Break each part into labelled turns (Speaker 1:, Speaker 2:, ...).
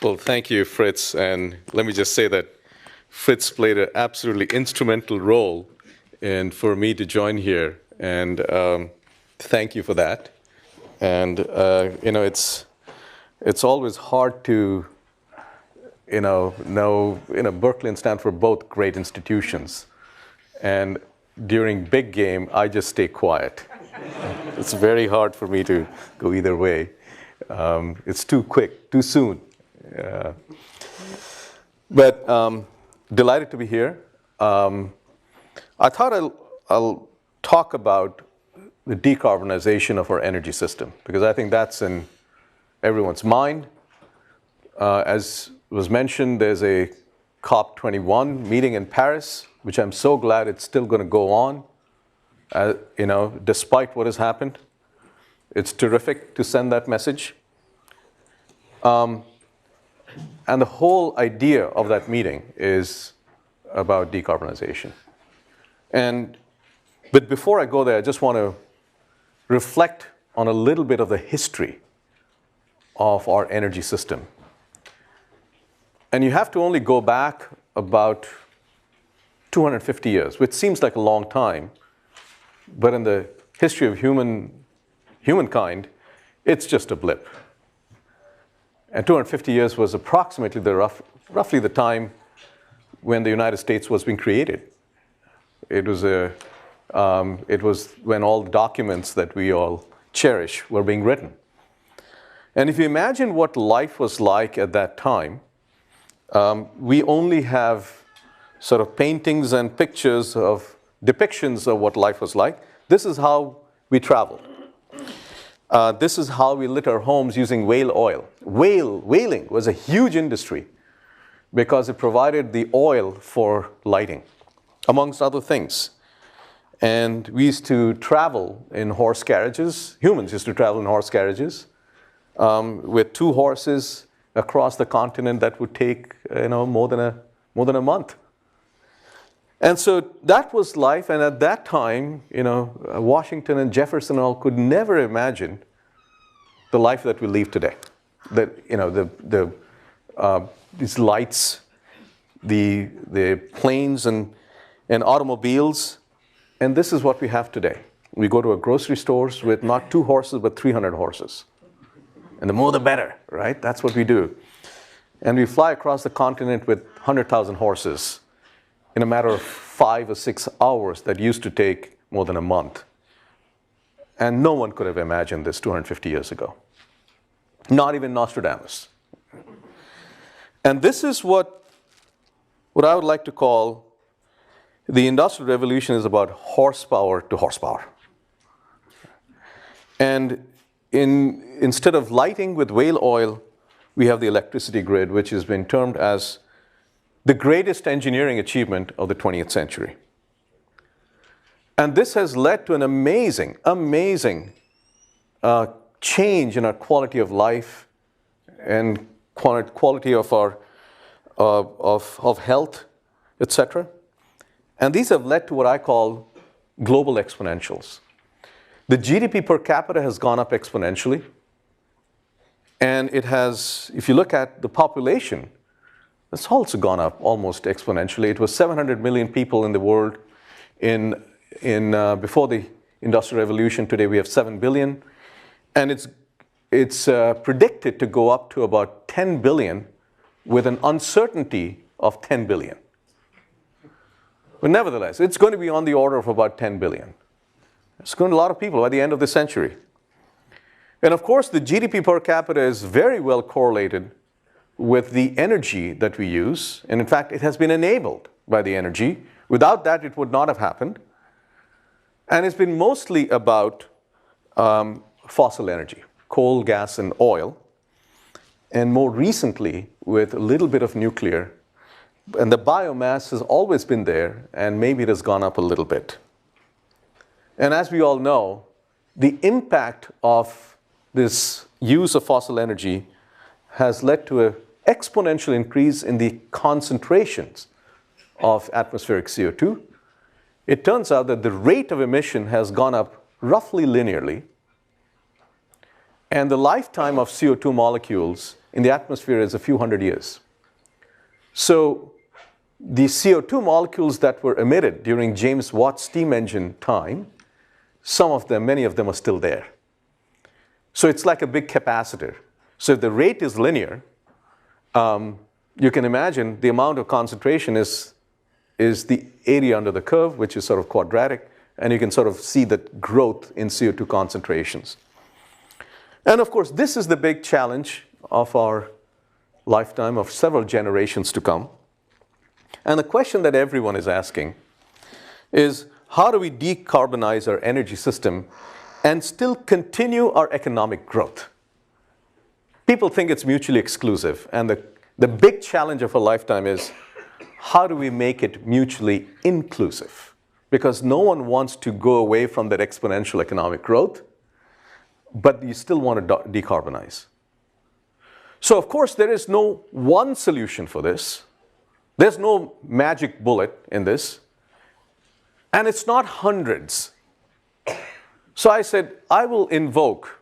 Speaker 1: Well, thank you, Fritz. And let me just say that Fritz played an absolutely instrumental role for me to join here. And thank you for that. And, it's always hard to, Berkeley and Stanford are both great institutions. And during big game, I just stay quiet. It's very hard for me to go either way. It's too quick, too soon. But delighted to be here. I thought I'll talk about the decarbonization of our energy system, because I think that's in everyone's mind. As was mentioned, there's a COP21 meeting in Paris, which I'm so glad it's still going to go on, despite what has happened. It's terrific to send that message. And the whole idea of that meeting is about decarbonization. But before I go there, I just want to reflect on a little bit of the history of our energy system. And you have to only go back about 250 years, which seems like a long time, but in the history of humankind, it's just a blip. And 250 years was approximately roughly the time when the United States was being created. It was when all the documents that we all cherish were being written. And if you imagine what life was like at that time, we only have sort of paintings and pictures of depictions of what life was like. This is how we traveled. This is how we lit our homes using whale oil. Whaling was a huge industry because it provided the oil for lighting, amongst other things. And we used to travel in horse carriages. Humans used to travel in horse carriages with 2 horses across the continent. That would take more than a month. And so that was life, and at that time, Washington and Jefferson all could never imagine the life that we live today. That these lights, the planes and automobiles, and this is what we have today. We go to a grocery stores with not 2 horses but 300 horses, and the more the better, right? That's what we do, and we fly across the continent with 100,000 horses in a matter of 5 or 6 hours that used to take more than a month. And no one could have imagined this 250 years ago. Not even Nostradamus. And this is what I would like to call the Industrial Revolution is about horsepower to horsepower. And instead of lighting with whale oil, we have the electricity grid, which has been termed as the greatest engineering achievement of the 20th century. And this has led to an amazing change in our quality of life and quality of our of health, etc. And these have led to what I call global exponentials. The GDP per capita has gone up exponentially. And it has, if you look at the population, it's also gone up almost exponentially. It was 700 million people in the world before the Industrial Revolution. Today we have 7 billion. And it's predicted to go up to about 10 billion with an uncertainty of 10 billion. But nevertheless, it's going to be on the order of about 10 billion. It's going to be a lot of people by the end of the century. And of course, the GDP per capita is very well correlated with the energy that we use. And in fact, it has been enabled by the energy. Without that, it would not have happened. And it's been mostly about fossil energy, coal, gas, and oil. And more recently, with a little bit of nuclear. And the biomass has always been there, and maybe it has gone up a little bit. And as we all know, the impact of this use of fossil energy has led to an exponential increase in the concentrations of atmospheric CO2. It turns out that the rate of emission has gone up roughly linearly. And the lifetime of CO2 molecules in the atmosphere is a few hundred years. So the CO2 molecules that were emitted during James Watt's steam engine time, some of them, many of them are still there. So it's like a big capacitor. So if the rate is linear, you can imagine the amount of concentration is the area under the curve, which is sort of quadratic, and you can sort of see the growth in CO2 concentrations. And of course, this is the big challenge of our lifetime, of several generations to come. And the question that everyone is asking is, how do we decarbonize our energy system and still continue our economic growth? People think it's mutually exclusive, and the big challenge of a lifetime is, how do we make it mutually inclusive? Because no one wants to go away from that exponential economic growth, but you still want to decarbonize. So of course, there is no one solution for this. There's no magic bullet in this. And it's not hundreds. So I said, I will invoke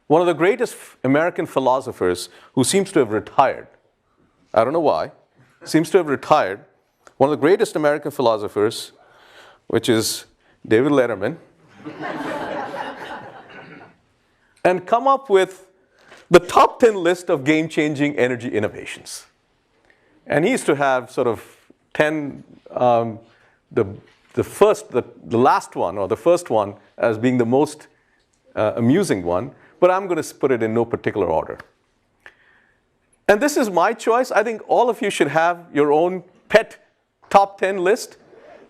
Speaker 1: one of the greatest American philosophers who seems to have retired. I don't know why. Seems to have retired. One of the greatest American philosophers, which is David Letterman, and come up with the top 10 list of game-changing energy innovations. And he used to have sort of 10, the last one, or the first one, as being the most amusing one, but I'm going to put it in no particular order. And this is my choice. I think all of you should have your own pet top 10 list,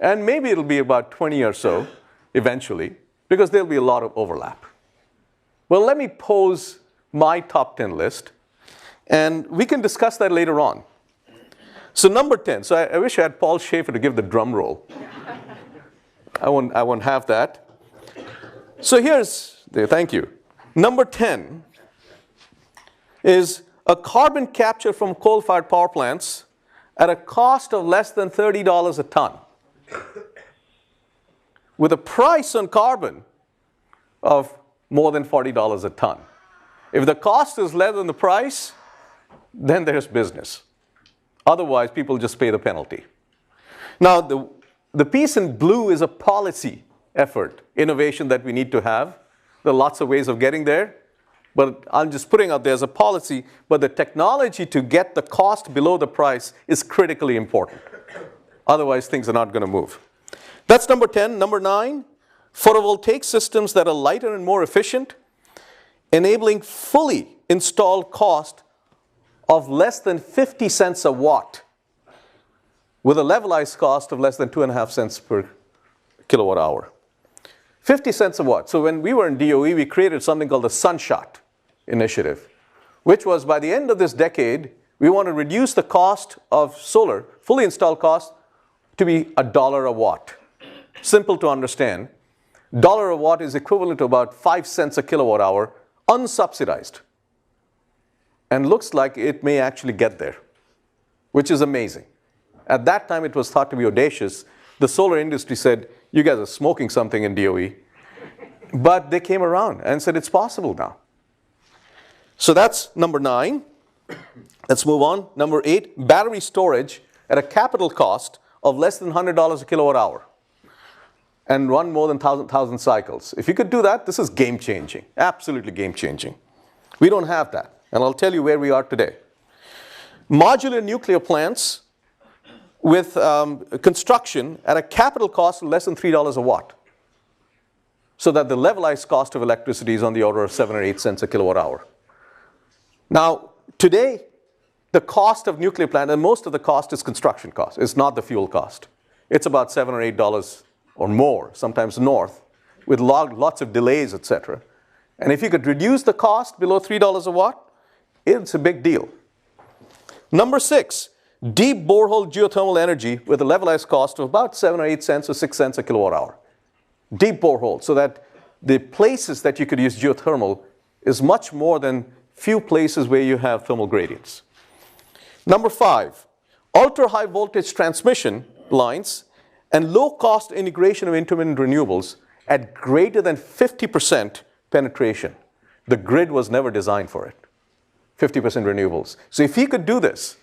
Speaker 1: and maybe it'll be about 20 or so eventually, because there'll be a lot of overlap. Well, let me pose my top 10 list, and we can discuss that later on. So number 10, so I wish I had Paul Schaefer to give the drum roll. I won't have that. So thank you. Number 10 is a carbon capture from coal-fired power plants at a cost of less than $30 a ton, with a price on carbon of more than $40 a ton. If the cost is less than the price, then there's business. Otherwise, people just pay the penalty. Now, the piece in blue is a policy effort, innovation that we need to have. There are lots of ways of getting there, but I'm just putting out there as a policy, but the technology to get the cost below the price is critically important. Otherwise, things are not going to move. That's number 10. Number 9, photovoltaic systems that are lighter and more efficient, enabling fully installed cost of less than 50 cents a watt, with a levelized cost of less than 2.5 cents per kilowatt hour. 50 cents a watt. So when we were in DOE, we created something called the Sunshot Initiative, which was, by the end of this decade, we want to reduce the cost of solar, fully installed cost, to be $1 a watt. Simple to understand. $1 a watt is equivalent to about 5 cents a kilowatt hour, unsubsidized. And looks like it may actually get there, which is amazing. At that time, it was thought to be audacious. The solar industry said, you guys are smoking something in DOE. But they came around and said, it's possible now. So that's number 9. Let's move on. Number 8, battery storage at a capital cost of less than $100 a kilowatt hour and run more than 1,000 cycles. If you could do that, this is game-changing, absolutely game-changing. We don't have that, and I'll tell you where we are today. Modular nuclear plants with construction at a capital cost of less than $3 a watt, so that the levelized cost of electricity is on the order of 7 or 8 cents a kilowatt hour. Now, today, the cost of nuclear plant, and most of the cost is construction cost. It's not the fuel cost. It's about $7 or $8 or more, sometimes north, with lots of delays, etc. And if you could reduce the cost below $3 a watt, it's a big deal. Number 6, deep borehole geothermal energy with a levelized cost of about 7 or 8 cents or 6 cents a kilowatt hour. Deep borehole, so that the places that you could use geothermal is much more than few places where you have thermal gradients. Number 5, ultra-high voltage transmission lines and low-cost integration of intermittent renewables at greater than 50% penetration. The grid was never designed for it. 50% renewables. So if he could do this,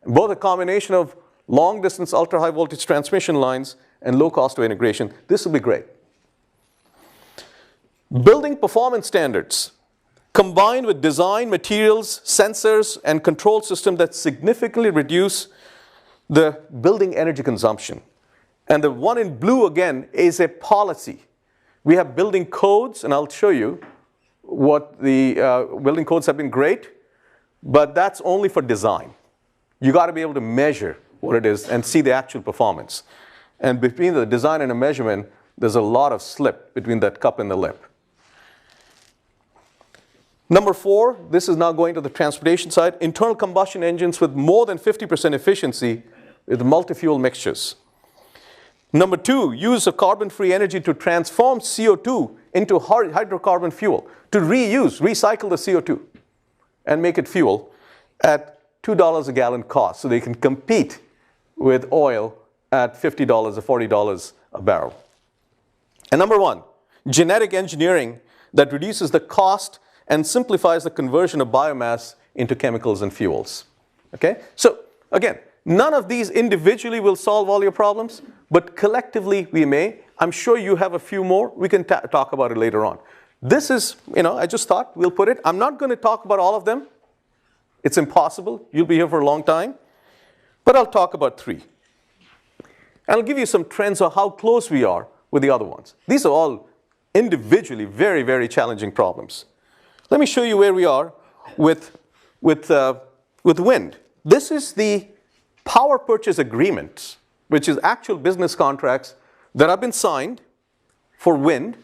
Speaker 1: both a combination of long-distance ultra-high voltage transmission lines and low cost of integration, this will be great. Building performance standards combined with design, materials, sensors, and control systems that significantly reduce the building energy consumption. And the one in blue, again, is a policy. We have building codes, and I'll show you what the building codes have been great, but that's only for design. You got to be able to measure what it is and see the actual performance. And between the design and the measurement, there's a lot of slip between that cup and the lip. Number 4, this is now going to the transportation side, internal combustion engines with more than 50% efficiency with multi-fuel mixtures. Number 2, use of carbon-free energy to transform CO2 into hydrocarbon fuel, to recycle the CO2 and make it fuel at $2 a gallon cost, so they can compete with oil at $50 or $40 a barrel. And number 1, genetic engineering that reduces the cost and simplifies the conversion of biomass into chemicals and fuels. Okay? So again, none of these individually will solve all your problems, but collectively we may. I'm sure you have a few more. We can talk about it later on. This is, I just thought we'll put it. I'm not going to talk about all of them. It's impossible. You'll be here for a long time. But I'll talk about 3. And I'll give you some trends of how close we are with the other ones. These are all individually very, very challenging problems. Let me show you where we are with wind. This is the power purchase agreements, which is actual business contracts that have been signed for wind.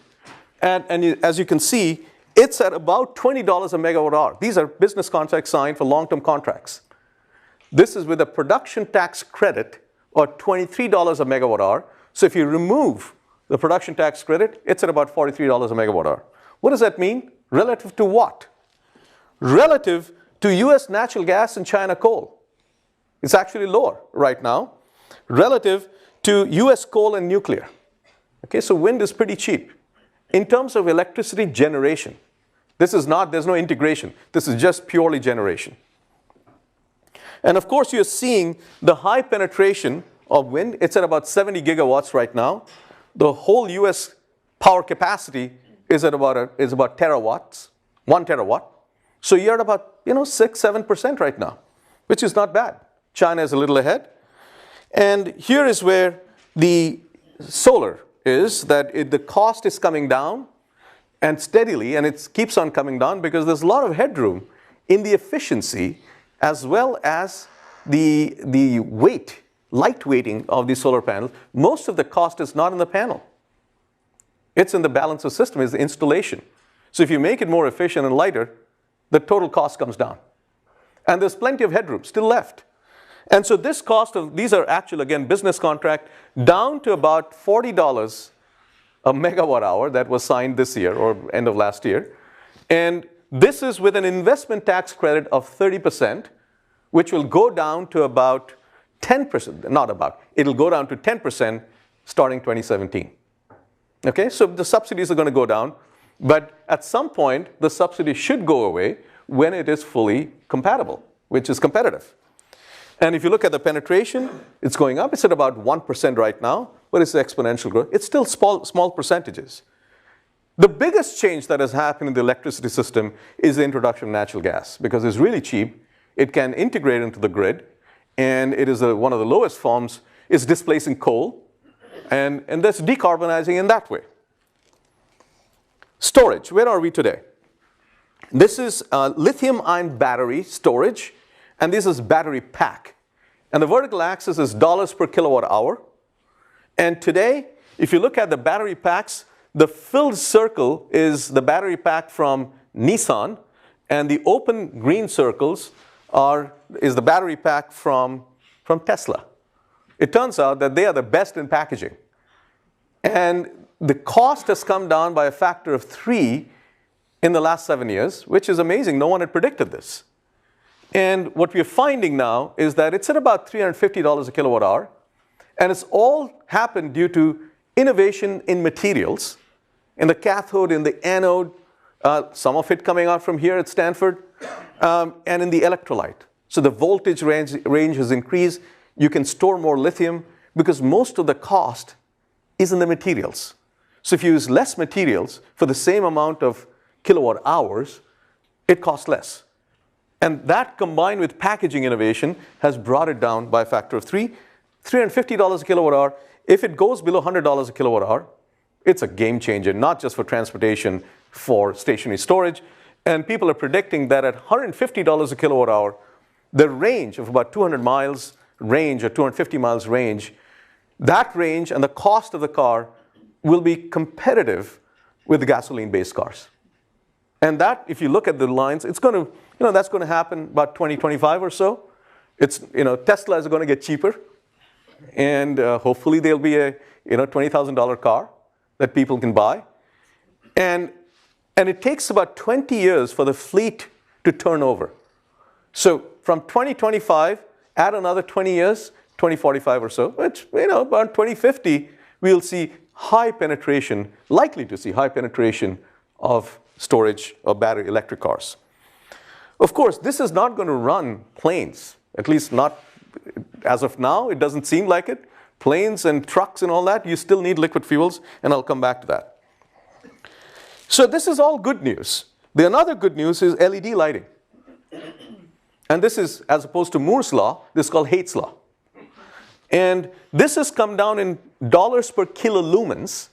Speaker 1: And as you can see, it's at about $20 a megawatt hour. These are business contracts signed for long-term contracts. This is with a production tax credit or $23 a megawatt hour. So if you remove the production tax credit, it's at about $43 a megawatt hour. What does that mean? Relative to what? Relative to US natural gas and China coal. It's actually lower right now. Relative to US coal and nuclear. Okay, so wind is pretty cheap. In terms of electricity generation, there's no integration. This is just purely generation. And of course, you're seeing the high penetration of wind. It's at about 70 gigawatts right now. The whole US power capacity is about terawatts, 1 terawatt. So you're at about 6-7% right now, which is not bad. China is a little ahead. And here is where the solar is, that the cost is coming down and steadily, and it keeps on coming down because there's a lot of headroom in the efficiency as well as the weight, light weighting of the solar panels. Most of the cost is not in the panel. It's in the balance of system, is the installation. So if you make it more efficient and lighter, the total cost comes down. And there's plenty of headroom still left. And so this cost of, these are actual, again, business contract, down to about $40 a megawatt hour that was signed this year or end of last year. And this is with an investment tax credit of 30%, which will go down to about 10%, not about, it'll go down to 10% starting 2017. Okay, so the subsidies are going to go down, but at some point, the subsidy should go away when it is fully compatible, which is competitive. And if you look at the penetration, it's going up. It's at about 1% right now, but it's exponential growth. It's still small percentages. The biggest change that has happened in the electricity system is the introduction of natural gas, because it's really cheap. It can integrate into the grid, and it is one of the lowest forms. It's displacing coal. And that's decarbonizing in that way. Storage, where are we today? This is lithium-ion battery storage, and this is battery pack. And the vertical axis is dollars per kilowatt hour. And today, if you look at the battery packs, the filled circle is the battery pack from Nissan, and the open green circles is the battery pack from Tesla. It turns out that they are the best in packaging. And the cost has come down by a factor of 3 in the last 7 years, which is amazing. No one had predicted this. And what we're finding now is that it's at about $350 a kilowatt hour. And it's all happened due to innovation in materials, in the cathode, in the anode, some of it coming out from here at Stanford, and in the electrolyte. So the voltage range has increased. You can store more lithium because most of the cost is in the materials. So if you use less materials for the same amount of kilowatt hours, it costs less. And that combined with packaging innovation has brought it down by a factor of 3. $350 a kilowatt hour. If it goes below $100 a kilowatt hour, it's a game changer, not just for transportation, for stationary storage. And people are predicting that at $150 a kilowatt hour, the range of about 200 miles range or 250 miles range, that range and the cost of the car will be competitive with the gasoline-based cars. And that, if you look at the lines, it's going to, that's going to happen about 2025 or so. It's, Teslas are going to get cheaper. And hopefully there'll be a, $20,000 car that people can buy. And it takes about 20 years for the fleet to turn over. So from 2025, add another 20 years, 2045 or so, which, about 2050, we'll see high penetration, likely to see high penetration of storage of battery electric cars. Of course, this is not going to run planes, at least not as of now. It doesn't seem like it. Planes and trucks and all that, you still need liquid fuels, and I'll come back to that. So this is all good news. The another good news is LED lighting. And this is, as opposed to Moore's law, this is called Haight's law. And this has come down in dollars per kilolumens.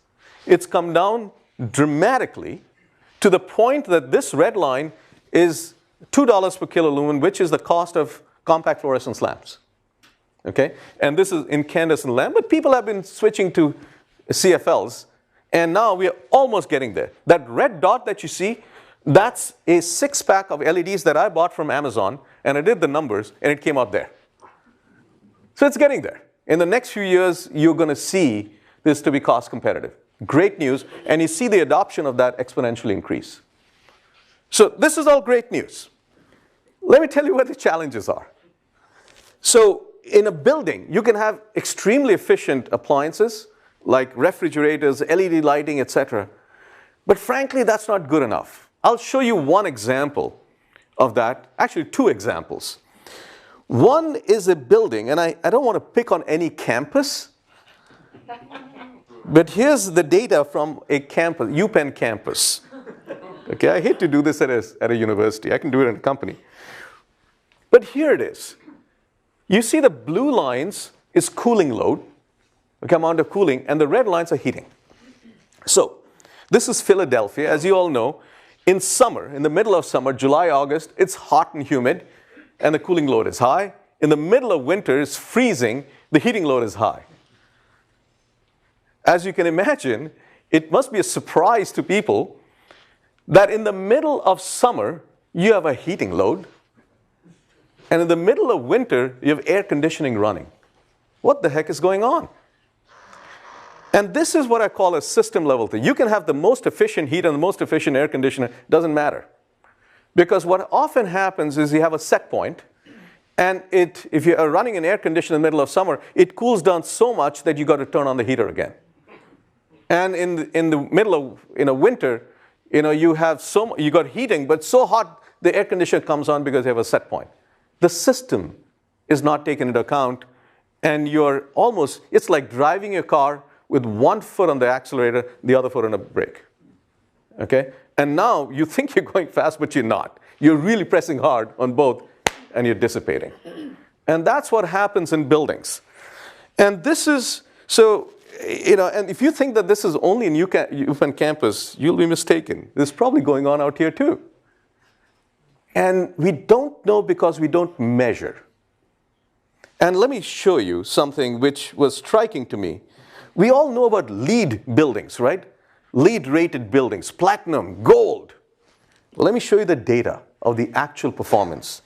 Speaker 1: It's come down dramatically to the point that this red line is $2 per kilolumen, which is the cost of compact fluorescence lamps. Okay? And this is incandescent lamp, but people have been switching to CFLs, and now we are almost getting there. That red dot that you see, that's a 6-pack of LEDs that I bought from Amazon, and I did the numbers, and it came out there. So it's getting there. In the next few years, you're going to see this to be cost competitive. Great news, and you see the adoption of that exponentially increase. So this is all great news. Let me tell you what the challenges are. So in a building, you can have extremely efficient appliances like refrigerators, LED lighting, etc. But frankly, that's not good enough. I'll show you one example of that, actually 2 examples. One is a building, and I don't want to pick on any campus, but here's the data from a campus, UPenn campus. Okay, I hate to do this at a university. I can do it in a company. But here it is. You see the blue lines is cooling load, okay, amount of cooling, and the red lines are heating. So this is Philadelphia. As you all know, in summer, in the middle of summer, July, August, it's hot and humid, and the cooling load is high. In the middle of winter, it's freezing, the heating load is high. As you can imagine, it must be a surprise to people that in the middle of summer, you have a heating load, and in the middle of winter, you have air conditioning running. What the heck is going on? And this is what I call a system level thing. You can have the most efficient heat and the most efficient air conditioner, doesn't matter. Because what often happens is you have a set point, and if you are running an air conditioner in the middle of summer, it cools down so much that you got to turn on the heater again. And in the middle of winter, you got heating, but so hot the air conditioner comes on because you have a set point. The system is not taken into account, and it's like driving your car with one foot on the accelerator, the other foot on the brake. Okay? And now you think you're going fast, but you're not. You're really pressing hard on both, and you're dissipating. And that's what happens in buildings. And this is, and if you think that this is only in UPenn campus, you'll be mistaken. This is probably going on out here too. And we don't know because we don't measure. And let me show you something which was striking to me. We all know about LEED buildings, right? LEED-rated buildings, platinum, gold. Let me show you the data of the actual performance.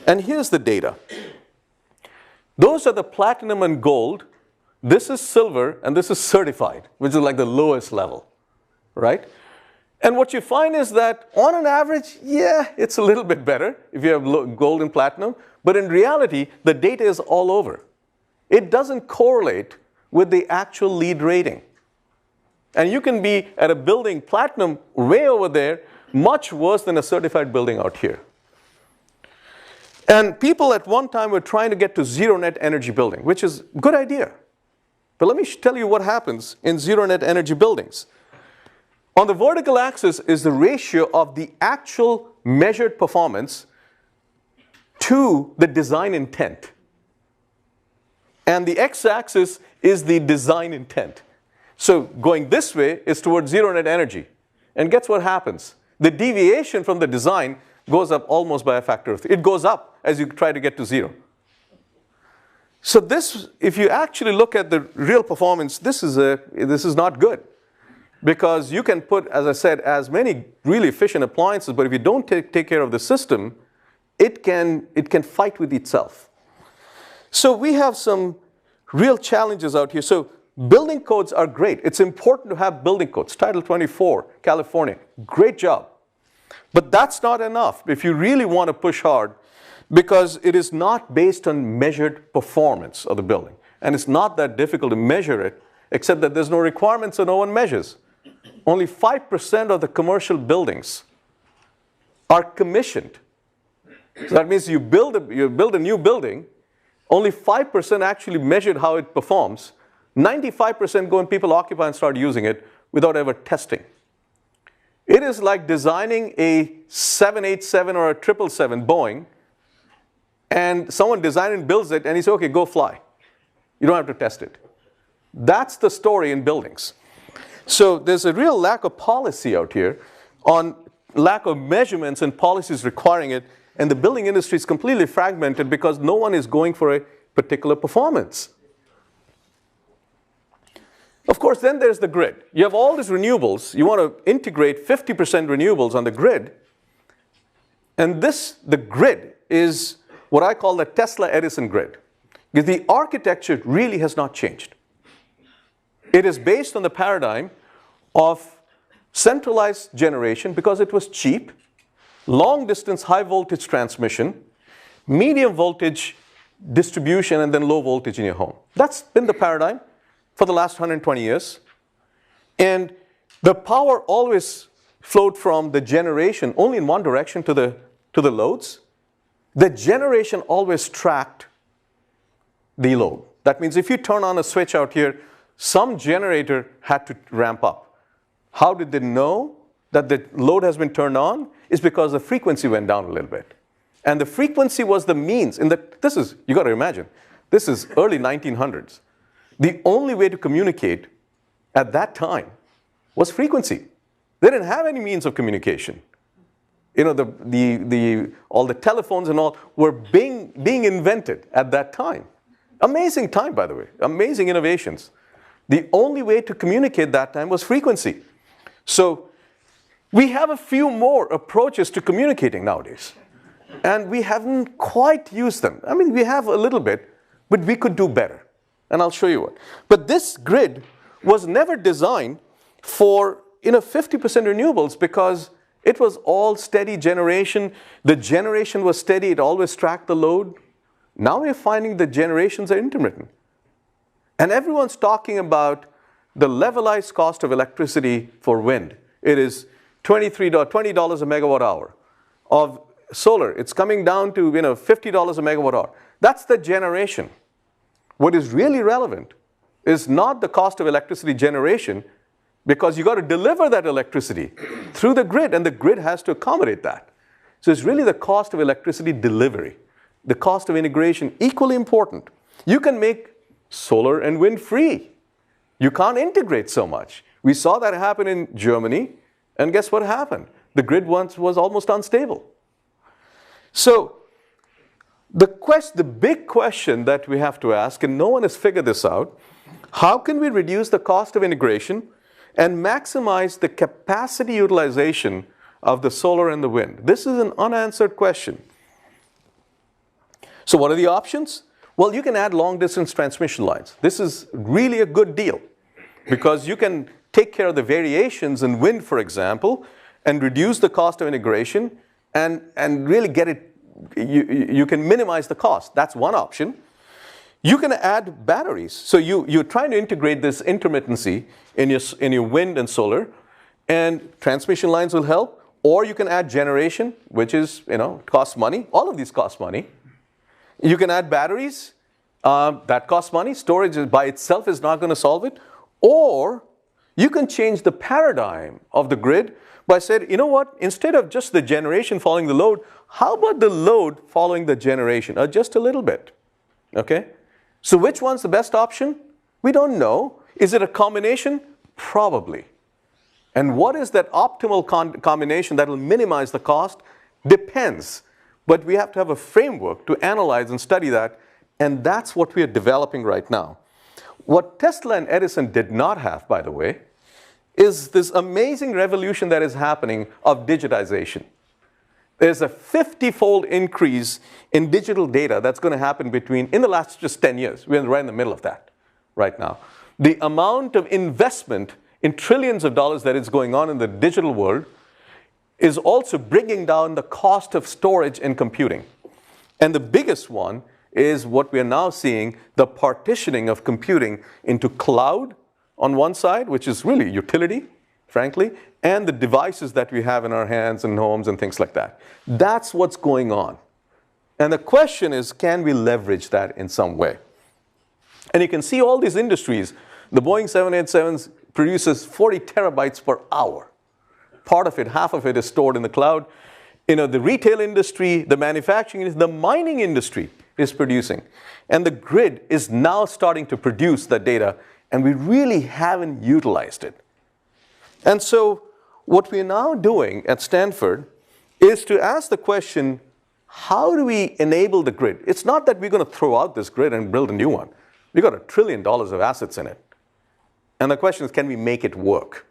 Speaker 1: And here's the data. Those are the platinum and gold. This is silver, and this is certified, which is like the lowest level, right? And what you find is that on an average, yeah, it's a little bit better if you have gold and platinum. But in reality, the data is all over. It doesn't correlate with the actual LEED rating. And you can be at a building platinum way over there, much worse than a certified building out here. And people at one time were trying to get to zero net energy building, which is a good idea. But let me tell you what happens in zero net energy buildings. On the vertical axis is the ratio of the actual measured performance to the design intent. And the x-axis is the design intent. So going this way is towards zero net energy. And guess what happens? The deviation from the design goes up almost by a factor of 3. It goes up as you try to get to zero. So this, if you actually look at the real performance, this is not good. Because you can put, as I said, as many really efficient appliances, but if you don't take care of the system, it can fight with itself. So we have some real challenges out here. So building codes are great. It's important to have building codes. Title 24, California, great job. But that's not enough if you really want to push hard, because it is not based on measured performance of the building. And it's not that difficult to measure it, except that there's no requirement, so no one measures. Only 5% of the commercial buildings are commissioned. So that means you build a new building, only 5% actually measured how it performs. 95% go and people occupy and start using it without ever testing. It is like designing a 787 or a 777 Boeing, and someone designs and builds it, and he says, okay, go fly. You don't have to test it. That's the story in buildings. So there's a real lack of policy out here, on lack of measurements and policies requiring it, and the building industry is completely fragmented because no one is going for a particular performance. Of course, then there's the grid. You have all these renewables. You want to integrate 50% renewables on the grid. And the grid is what I call the Tesla Edison grid. Because the architecture really has not changed. It is based on the paradigm of centralized generation because it was cheap, long distance high voltage transmission, medium voltage distribution, and then low voltage in your home. That's been the paradigm for the last 120 years. And the power always flowed from the generation only in one direction to the loads. The generation always tracked the load. That means if you turn on a switch out here, some generator had to ramp up. How did they know that the load has been turned on? Is because the frequency went down a little bit. And the frequency was the means. You got to imagine, this is early 1900s. The only way to communicate at that time was frequency. They didn't have any means of communication. You know, all the telephones and all were being invented at that time. Amazing time, by the way. Amazing innovations. The only way to communicate that time was frequency. So we have a few more approaches to communicating nowadays. And we haven't quite used them. I mean, we have a little bit, but we could do better. And I'll show you what. But this grid was never designed for 50% renewables because it was all steady generation. The generation was steady. It always tracked the load. Now we're finding the generations are intermittent. And everyone's talking about the levelized cost of electricity for wind. It is $20 a megawatt hour. Of solar, it's coming down to $50 a megawatt hour. That's the generation. What is really relevant is not the cost of electricity generation, because you got to deliver that electricity through the grid, and the grid has to accommodate that. So it's really the cost of electricity delivery. The cost of integration, equally important. You can make solar and wind free. You can't integrate so much. We saw that happen in Germany, and guess what happened? The grid once was almost unstable. So the big question that we have to ask, and no one has figured this out, how can we reduce the cost of integration and maximize the capacity utilization of the solar and the wind? This is an unanswered question. So what are the options? Well, you can add long-distance transmission lines. This is really a good deal because you can take care of the variations in wind, for example, and reduce the cost of integration and really get it. You can minimize the cost. That's one option. You can add batteries. So you're trying to integrate this intermittency in your wind and solar, and transmission lines will help. Or you can add generation, which is, costs money. All of these cost money. You can add batteries. That costs money. Storage by itself is not going to solve it. Or you can change the paradigm of the grid by saying, you know what, instead of just the generation following the load, how about the load following the generation, or just a little bit? Okay? So which one's the best option? We don't know. Is it a combination? Probably. And what is that optimal combination that will minimize the cost? Depends. But we have to have a framework to analyze and study that, and that's what we are developing right now. What Tesla and Edison did not have, by the way, is this amazing revolution that is happening of digitization. There's a 50-fold increase in digital data that's going to happen in the last just 10 years. We're right in the middle of that right now. The amount of investment in trillions of dollars that is going on in the digital world is also bringing down the cost of storage and computing. And the biggest one is what we are now seeing, the partitioning of computing into cloud on one side, which is really utility, frankly, and the devices that we have in our hands and homes and things like that. That's what's going on. And the question is, can we leverage that in some way? And you can see all these industries. The Boeing 787 produces 40 terabytes per hour. Part of it, half of it is stored in the cloud. The retail industry, the manufacturing industry, the mining industry is producing. And the grid is now starting to produce the data, and we really haven't utilized it. And so what we're now doing at Stanford is to ask the question, how do we enable the grid? It's not that we're going to throw out this grid and build a new one. We've got $1 trillion of assets in it. And the question is, can we make it work?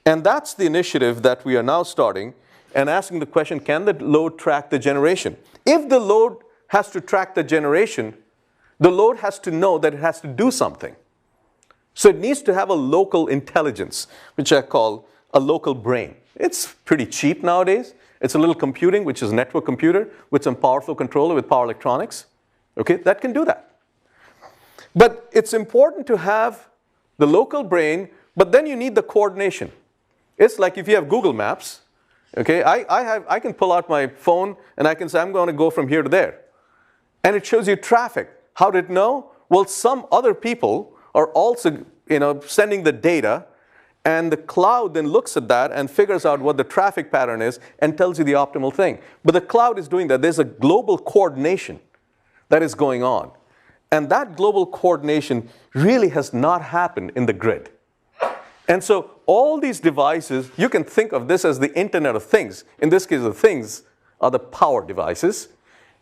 Speaker 1: And that's the initiative that we are now starting and asking the question, can the load track the generation? If the load has to track the generation, the load has to know that it has to do something. So it needs to have a local intelligence, which I call a local brain. It's pretty cheap nowadays. It's a little computing, which is a network computer with some powerful controller with power electronics. Okay, that can do that. But it's important to have the local brain, but then you need the coordination. It's like if you have Google Maps, okay, I can pull out my phone and I can say, I'm going to go from here to there. And it shows you traffic. How did it know? Well, some other people are also, sending the data, and the cloud then looks at that and figures out what the traffic pattern is and tells you the optimal thing. But the cloud is doing that. There's a global coordination that is going on. And that global coordination really has not happened in the grid. And so all these devices, you can think of this as the Internet of Things. In this case, the things are the power devices.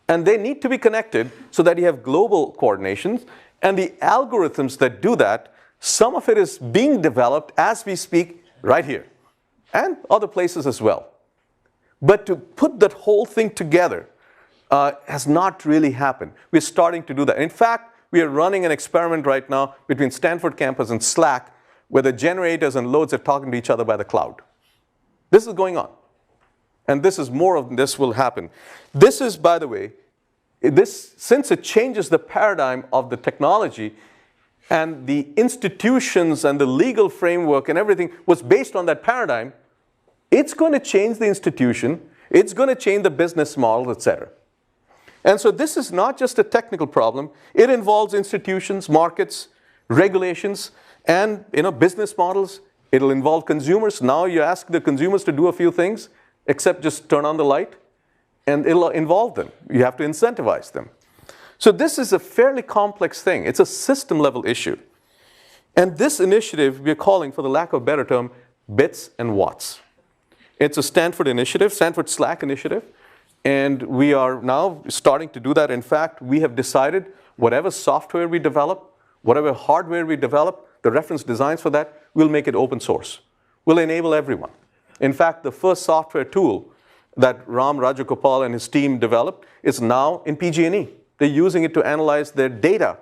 Speaker 1: And they need to be connected so that you have global coordinations. And the algorithms that do that, some of it is being developed as we speak right here. And other places as well. But to put that whole thing together has not really happened. We're starting to do that. In fact, we are running an experiment right now between Stanford campus and SLAC, where the generators and loads are talking to each other by the cloud. This is going on. And more of this will happen. This is, by the way, since it changes the paradigm of the technology, and the institutions and the legal framework and everything was based on that paradigm, it's going to change the institution, it's going to change the business model, etc. And so this is not just a technical problem. It involves institutions, markets, regulations, and business models. It'll involve consumers. Now you ask the consumers to do a few things, except just turn on the light, and it'll involve them. You have to incentivize them. So this is a fairly complex thing. It's a system-level issue. And this initiative, we're calling, for the lack of a better term, bits and watts. It's a Stanford initiative, Stanford SLAC initiative. And we are now starting to do that. In fact, we have decided whatever software we develop, whatever hardware we develop, the reference designs for that, we'll make it open source. We'll enable everyone. In fact, the first software tool that Ram Rajagopal and his team developed is now in PG&E. They're using it to analyze their data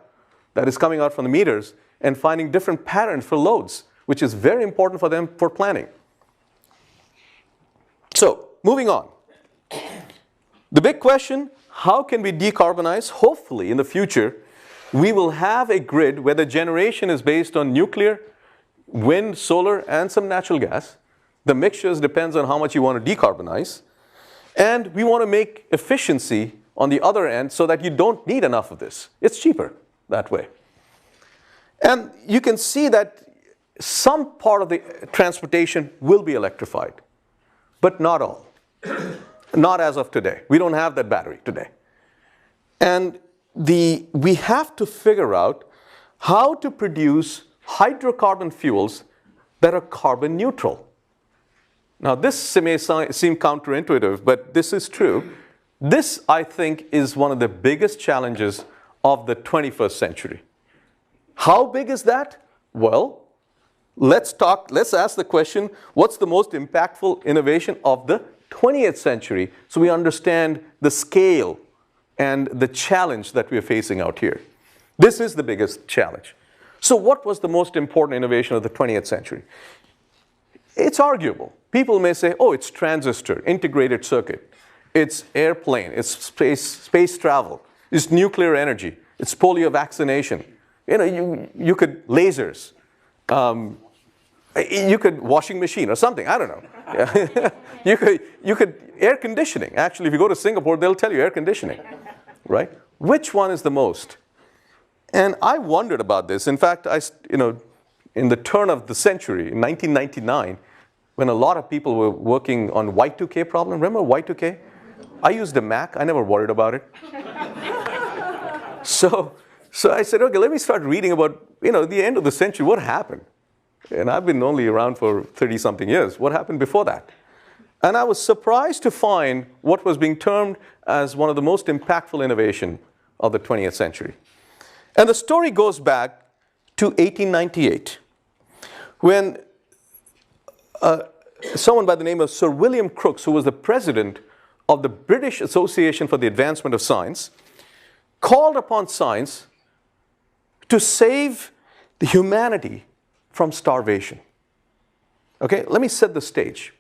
Speaker 1: that is coming out from the meters and finding different patterns for loads, which is very important for them for planning. So, moving on. The big question, how can we decarbonize? Hopefully, in the future, we will have a grid where the generation is based on nuclear, wind, solar, and some natural gas. The mixtures depends on how much you want to decarbonize. And we want to make efficiency on the other end so that you don't need enough of this. It's cheaper that way. And you can see that some part of the transportation will be electrified, but not all. Not as of today. We don't have that battery today. And we have to figure out how to produce hydrocarbon fuels that are carbon neutral. Now, this may seem counterintuitive, but this is true. This, I think, is one of the biggest challenges of the 21st century. How big is that? Well, let's ask the question, what's the most impactful innovation of the 20th century, so we understand the scale and the challenge that we're facing out here. This is the biggest challenge. So what was the most important innovation of the 20th century? It's arguable. People may say, oh, it's transistor, integrated circuit. It's airplane, it's space travel, it's nuclear energy, it's polio vaccination. You could lasers. You could washing machine or something, I don't know. you could air conditioning. Actually, if you go to Singapore, they'll tell you air conditioning, right? Which one is the most? And I wondered about this. In fact, in the turn of the century, in 1999, when a lot of people were working on Y2K problem, remember Y2K? I used a Mac, I never worried about it. So I said, okay, let me start reading about, the end of the century, what happened? And I've been only around for 30-something years. What happened before that? And I was surprised to find what was being termed as one of the most impactful innovation of the 20th century. And the story goes back to 1898, when someone by the name of Sir William Crookes, who was the president of the British Association for the Advancement of Science, called upon science to save the humanity from starvation. Okay, let me set the stage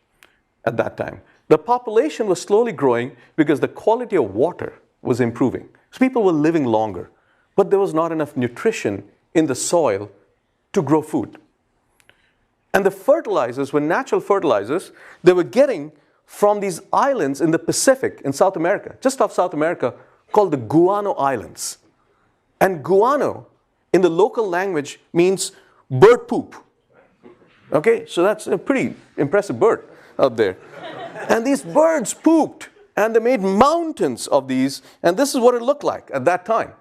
Speaker 1: at that time. The population was slowly growing because the quality of water was improving. So people were living longer, but there was not enough nutrition in the soil to grow food. And the fertilizers were natural fertilizers they were getting from these islands in the Pacific in South America, just off South America, called the Guano Islands. And guano, in the local language, means bird poop. Okay, so that's a pretty impressive bird out there. And these birds pooped, and they made mountains of these, and this is what it looked like at that time.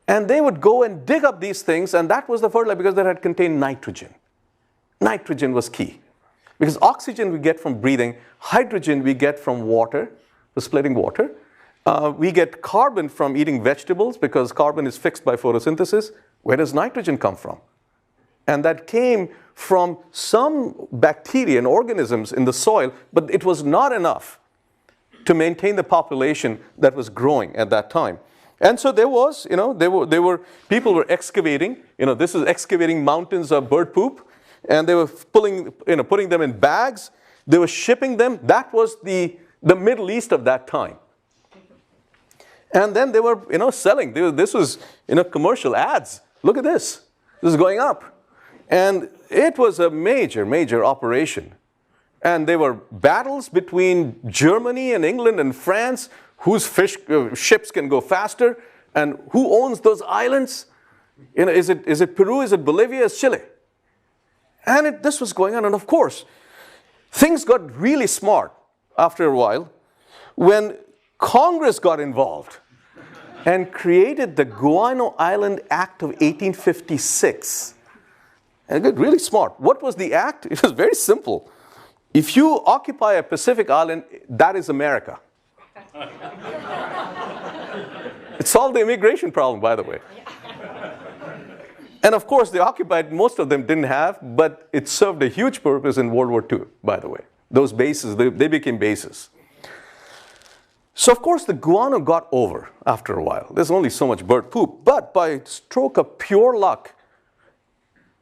Speaker 1: And they would go and dig up these things, and that was the fertilizer because they had contained nitrogen. Nitrogen was key. Because oxygen we get from breathing, hydrogen we get from water, the splitting water. We get carbon from eating vegetables because carbon is fixed by photosynthesis. Where does nitrogen come from? And that came from some bacteria and organisms in the soil, but it was not enough to maintain the population that was growing at that time. And so there was, people were excavating, this is excavating mountains of bird poop, and they were putting them in bags. They were shipping them. That was the Middle East of that time. And then they were, selling. This was, commercial ads. Look at this. This is going up. And it was a major, major operation. And there were battles between Germany and England and France, whose ships can go faster, and who owns those islands. Is it Peru, is it Bolivia, is Chile? And this was going on. And of course, things got really smart after a while when Congress got involved and created the Guano Island Act of 1856. And it got really smart. What was the act? It was very simple. If you occupy a Pacific island, that is America. It solved the immigration problem, by the way. And of course, they occupied, most of them didn't have, but it served a huge purpose in World War II, by the way. Those bases, they became bases. So of course, the guano got over after a while. There's only so much bird poop. But by stroke of pure luck,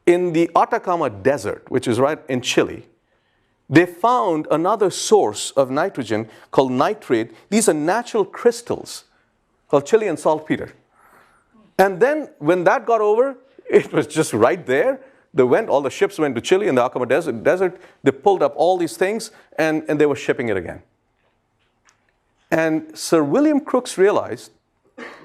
Speaker 1: in the Atacama Desert, which is right in Chile, they found another source of nitrogen called nitrate. These are natural crystals called Chilean saltpeter. And then when that got over, it was just right there. all the ships went to Chile in the Acaba Desert. They pulled up all these things, and they were shipping it again. And Sir William Crookes realized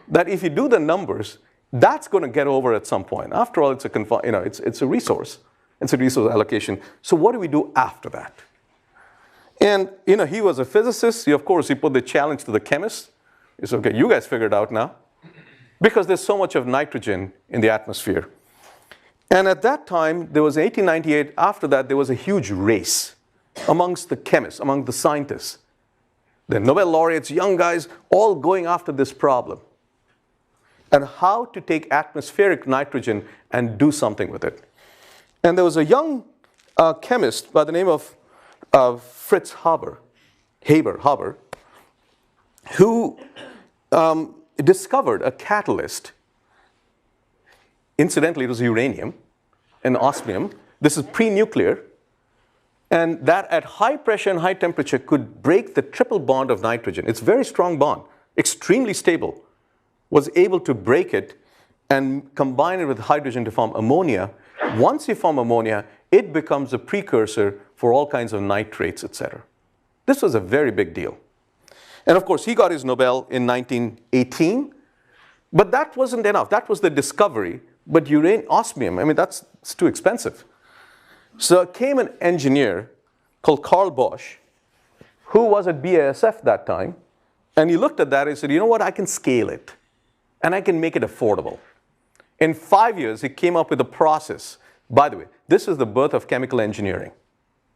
Speaker 1: that if you do the numbers, that's going to get over at some point. After all, it's a resource. It's a resource allocation. So what do we do after that? And he was a physicist. Of course, he put the challenge to the chemists. He said, okay, you guys figure it out now. Because there's so much of nitrogen in the atmosphere. And at that time, there was 1898. After that, there was a huge race amongst the chemists, among the scientists. The Nobel laureates, young guys, all going after this problem. And how to take atmospheric nitrogen and do something with it. And there was a young chemist by the name of Fritz Haber, who discovered a catalyst. Incidentally, it was uranium and osmium. This is pre-nuclear. And that at high pressure and high temperature could break the triple bond of nitrogen. It's a very strong bond, extremely stable. Was able to break it and combine it with hydrogen to form ammonia. Once you form ammonia, it becomes a precursor for all kinds of nitrates, etc. This was a very big deal. And of course, he got his Nobel in 1918. But that wasn't enough. That was the discovery. But osmium, it's too expensive. So came an engineer called Carl Bosch, who was at BASF that time. And he looked at that and said, you know what, I can scale it. And I can make it affordable. In 5 years, he came up with a process. By the way, this is the birth of chemical engineering,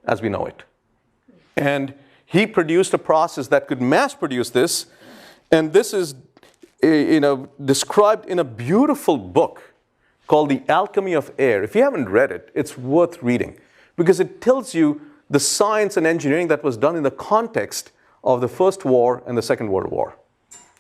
Speaker 1: as we know it. And he produced a process that could mass produce this. And this is described in a beautiful book called The Alchemy of Air. If you haven't read it, it's worth reading. Because it tells you the science and engineering that was done in the context of the First War and the Second World War.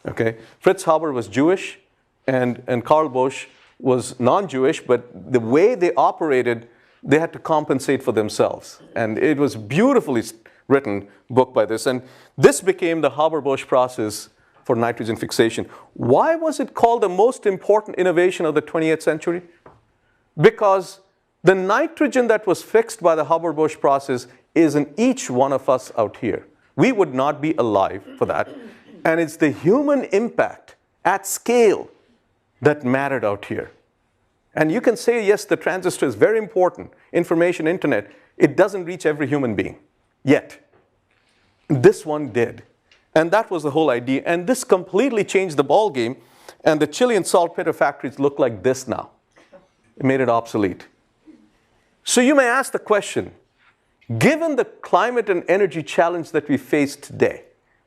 Speaker 1: Okay, Fritz Haber was Jewish, and Carl Bosch was non-Jewish, but the way they operated, they had to compensate for themselves. And it was beautifully written book by this. And this became the Haber-Bosch process for nitrogen fixation. Why was it called the most important innovation of the 20th century? Because the nitrogen that was fixed by the Haber-Bosch process is in each one of us out here. We would not be alive for that. And it's the human impact at scale that mattered out here. And you can say, yes, the transistor is very important. Information, internet, it doesn't reach every human being yet. This one did. And that was the whole idea. And this completely changed the ball game. And the Chilean saltpeter factories look like this now. It made it obsolete. So you may ask the question, given the climate and energy challenge that we face today,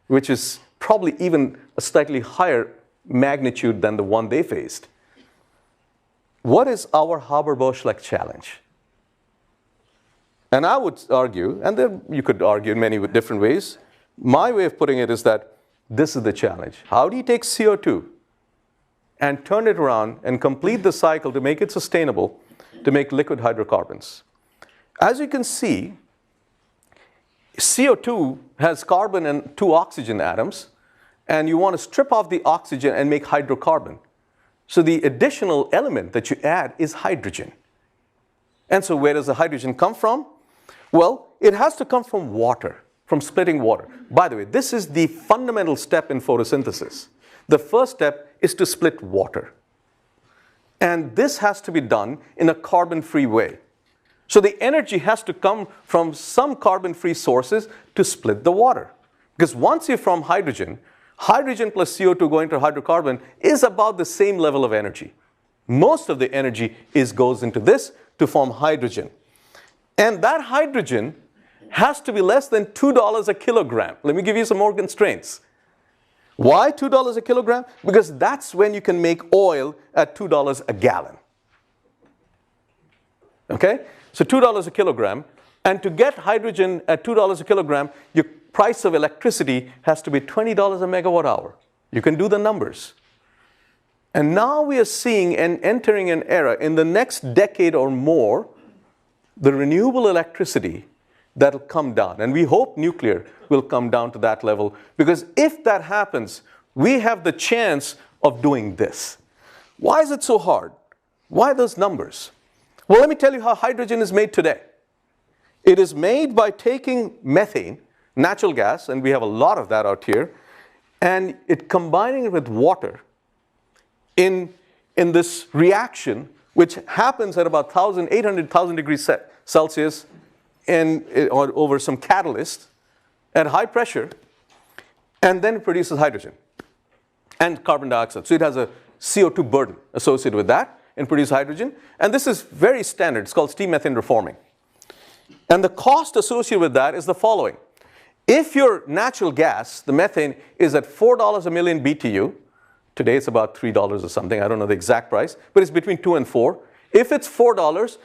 Speaker 1: which is probably even a slightly higher magnitude than the one they faced, what is our Haber-Bosch-like challenge? And I would argue, and then you could argue in many different ways, my way of putting it is that this is the challenge. How do you take CO2 and turn it around and complete the cycle to make it sustainable, to make liquid hydrocarbons? As you can see, CO2 has carbon and 2 oxygen atoms, and you want to strip off the oxygen and make hydrocarbon. So the additional element that you add is hydrogen. And so where does the hydrogen come from? Well, it has to come from water, from splitting water. By the way, this is the fundamental step in photosynthesis. The first step is to split water. And this has to be done in a carbon-free way. So the energy has to come from some carbon-free sources to split the water. Because once you form hydrogen, hydrogen plus CO2 going to hydrocarbon is about the same level of energy. Most of the energy goes into this to form hydrogen. And that hydrogen has to be less than $2 a kilogram. Let me give you some more constraints. Why $2 a kilogram? Because that's when you can make oil at $2 a gallon. Okay? So $2 a kilogram. And to get hydrogen at $2 a kilogram, your price of electricity has to be $20 a megawatt hour. You can do the numbers. And now we are seeing and entering an era in the next decade or more, the renewable electricity that will come down. And we hope nuclear will come down to that level. Because if that happens, we have the chance of doing this. Why is it so hard? Why those numbers? Well, let me tell you how hydrogen is made today. It is made by taking methane, natural gas, and we have a lot of that out here, and combining it with water in this reaction, which happens at about 800,000 degrees Celsius or over some catalyst at high pressure, and then it produces hydrogen and carbon dioxide. So it has a CO2 burden associated with that and produces hydrogen. And this is very standard. It's called steam methane reforming. And the cost associated with that is the following. If your natural gas, the methane, is at $4 a million BTU, today it's about $3 or something, I don't know the exact price, but it's between 2 and 4. If it's $4,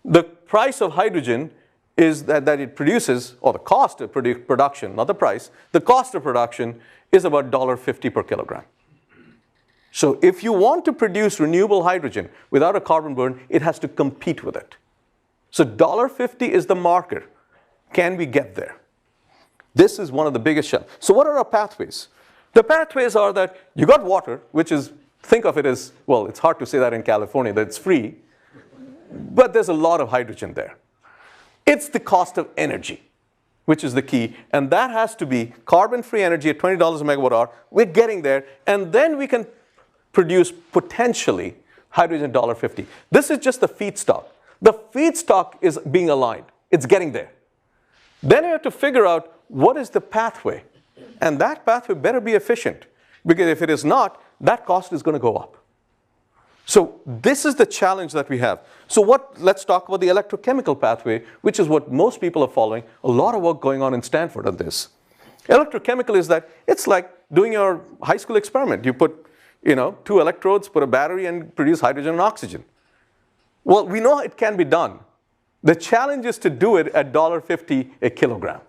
Speaker 1: the price of hydrogen is that it produces, or the cost of production, not the price, the cost of production is about $1.50 per kilogram. So if you want to produce renewable hydrogen without a carbon burn, it has to compete with it. So $1.50 is the marker. Can we get there? This is one of the biggest challenges. So what are our pathways? The pathways are that you got water, which is, think of it as, well, it's hard to say that in California, that it's free, but there's a lot of hydrogen there. It's the cost of energy, which is the key, and that has to be carbon-free energy at $20 a megawatt hour. We're getting there, and then we can produce potentially hydrogen at $1.50. This is just the feedstock. The feedstock is being aligned. It's getting there. Then you have to figure out what is the pathway, and that pathway better be efficient, because if it is not, that cost is going to go up. So this is the challenge that we have. So let's talk about the electrochemical pathway, which is what most people are following. A lot of work going on in Stanford on this. Electrochemical is that it's like doing your high school experiment. You put 2 electrodes, put a battery, and produce hydrogen and oxygen. Well, we know it can be done. The challenge is to do it at $1.50 a kilogram.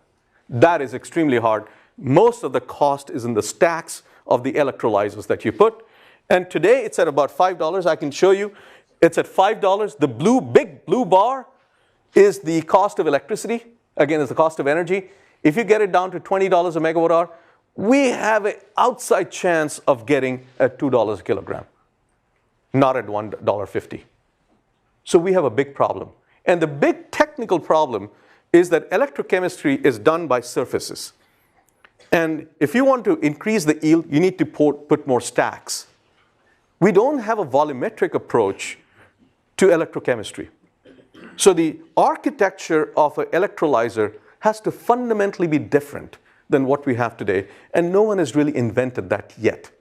Speaker 1: That is extremely hard. Most of the cost is in the stacks of the electrolyzers that you put. And today it's at about $5. I can show you. It's at $5. The big blue bar is the cost of electricity. Again, it's the cost of energy. If you get it down to $20 a megawatt hour, we have an outside chance of getting at $2 a kilogram, not at $1.50. So we have a big problem. And the big technical problem is that electrochemistry is done by surfaces. And if you want to increase the yield, you need to put more stacks. We don't have a volumetric approach to electrochemistry. So the architecture of an electrolyzer has to fundamentally be different than what we have today, and no one has really invented that yet.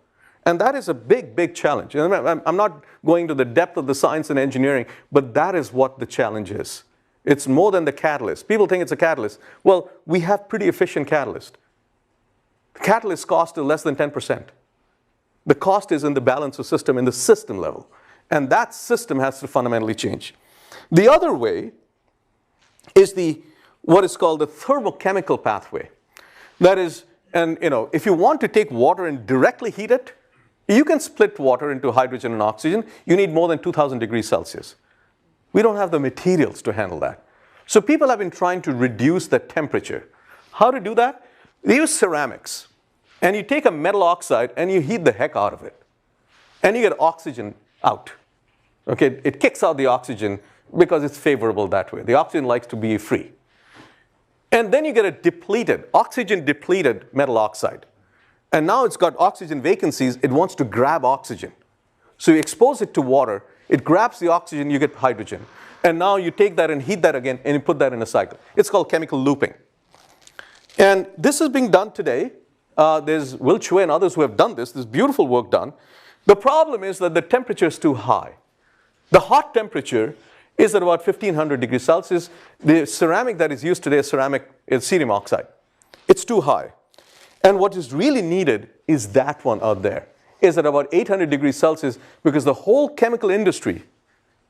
Speaker 1: And that is a big, big challenge. And I'm not going to the depth of the science and engineering, but that is what the challenge is. It's more than the catalyst. People think it's a catalyst. Well, we have pretty efficient catalyst. Catalyst cost is less than 10%. The cost is in the balance of system, in the system level. And that system has to fundamentally change. The other way is what is called the thermochemical pathway. That is, if you want to take water and directly heat it, you can split water into hydrogen and oxygen. You need more than 2,000 degrees Celsius. We don't have the materials to handle that. So people have been trying to reduce the temperature. How to do that? They use ceramics. And you take a metal oxide and you heat the heck out of it. And you get oxygen out. Okay, it kicks out the oxygen because it's favorable that way. The oxygen likes to be free. And then you get a oxygen depleted metal oxide. And now it's got oxygen vacancies. It wants to grab oxygen. So you expose it to water. It grabs the oxygen, you get hydrogen. And now you take that and heat that again, and you put that in a cycle. It's called chemical looping. And this is being done today. There's Will Chue and others who have done this. This beautiful work done. The problem is that the temperature is too high. The hot temperature is at about 1,500 degrees Celsius. The ceramic that is used today is cerium oxide. It's too high. And what is really needed is that one out there. Is at about 800 degrees Celsius, because the whole chemical industry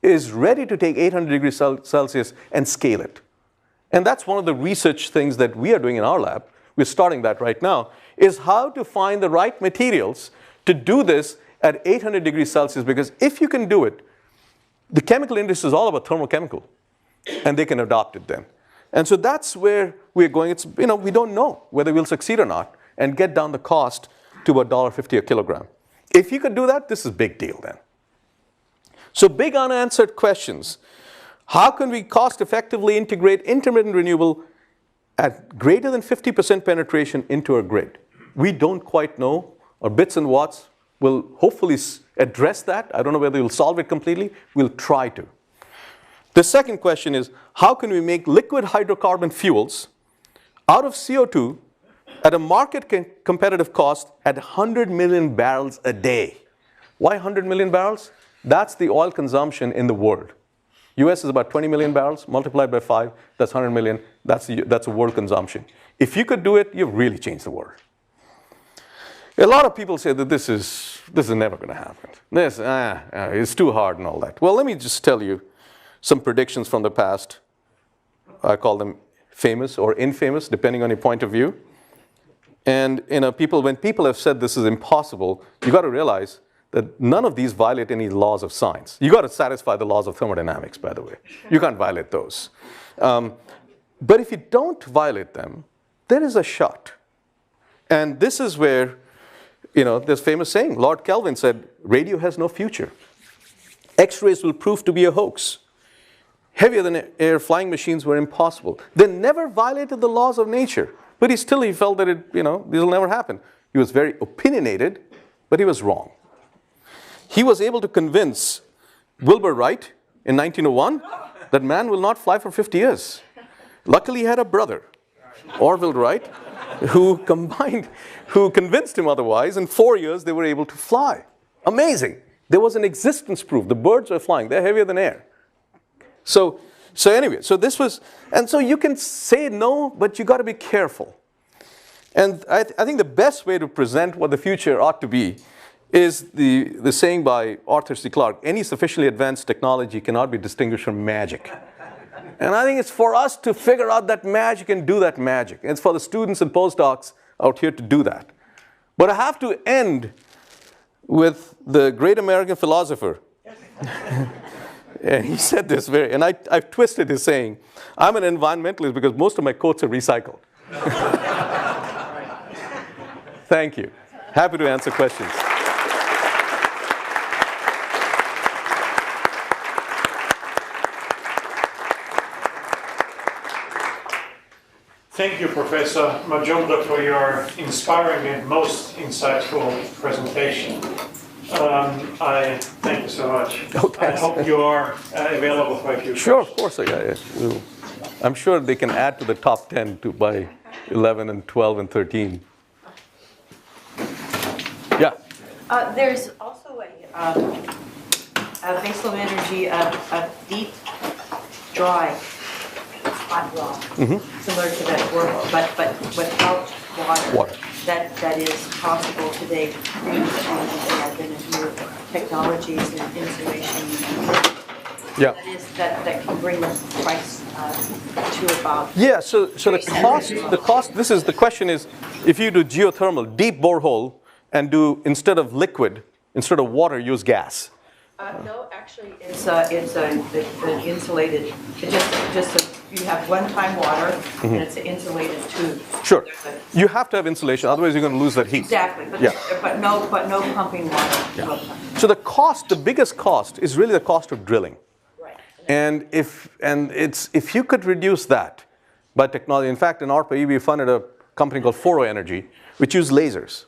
Speaker 1: is ready to take 800 degrees Celsius and scale it. And that's one of the research things that we are doing in our lab. We're starting that right now, is how to find the right materials to do this at 800 degrees Celsius, because if you can do it, the chemical industry is all about thermochemical, and they can adopt it then. And so that's where we're going. It's, we don't know whether we'll succeed or not, and get down the cost to about $1.50 a kilogram. If you could do that, this is a big deal then. So big unanswered questions How can we cost effectively integrate intermittent renewable at greater than 50% penetration into our grid? We don't quite know. Our bits and watts will hopefully address that. I don't know whether we'll solve it completely. We'll try to. The second question is, how can we make liquid hydrocarbon fuels out of CO2 at a market competitive cost at 100 million barrels a day? Why 100 million barrels? That's the oil consumption in the world. US is about 20 million barrels, multiplied by 5, that's 100 million, that's a world consumption. If you could do it, you've really changed the world. A lot of people say that this is never going to happen. It's too hard and all that. Well, let me just tell you some predictions from the past. I call them famous or infamous, depending on your point of view. And when people have said this is impossible, you got to realize that none of these violate any laws of science. You got to satisfy the laws of thermodynamics, by the way. You can't violate those. But if you don't violate them, there is a shot. And this is where, this famous saying, Lord Kelvin said, radio has no future. X-rays will prove to be a hoax. Heavier than air flying machines were impossible. They never violated the laws of nature. But he felt that these will never happen. He was very opinionated, but he was wrong. He was able to convince Wilbur Wright in 1901 that man will not fly for 50 years. Luckily, he had a brother, Orville Wright, who convinced him otherwise. In 4 years, they were able to fly. Amazing. There was an existence proof. The birds were flying. They're heavier than air. So anyway, so you can say no, but you got to be careful. And I think the best way to present what the future ought to be is the saying by Arthur C. Clarke, any sufficiently advanced technology cannot be distinguished from magic. And I think it's for us to figure out that magic and do that magic. And it's for the students and postdocs out here to do that. But I have to end with the great American philosopher. And he said this and I've twisted his saying. I'm an environmentalist because most of my quotes are recycled. Thank you. Happy to answer questions.
Speaker 2: Thank you, Professor Majumdar, for your inspiring and most insightful presentation. I thank you so much. I hope you are available for a few questions.
Speaker 1: Sure, of course. I'm sure they can add to the top 10 by 11 and 12 and 13. Yeah.
Speaker 3: There's also a baseload energy of deep, dry, hot rock, similar to that work, but without water. That is possible today through the advent of new technologies and insulation.
Speaker 1: Yeah.
Speaker 3: That can bring the price to about.
Speaker 1: Yeah. So the cost. The question is, if you do geothermal, deep borehole, and instead of water, use gas.
Speaker 3: No, actually, it's an insulated. You have one-time water, and it's an insulated tube.
Speaker 1: Sure, you have to have insulation, otherwise you're going to lose that heat.
Speaker 3: Exactly, but no pumping water.
Speaker 1: Yeah.
Speaker 3: No pumping.
Speaker 1: So the biggest cost is really the cost of drilling.
Speaker 3: Right.
Speaker 1: And if you could reduce that by technology. In fact, in ARPA, we funded a company called Foro Energy, which used lasers,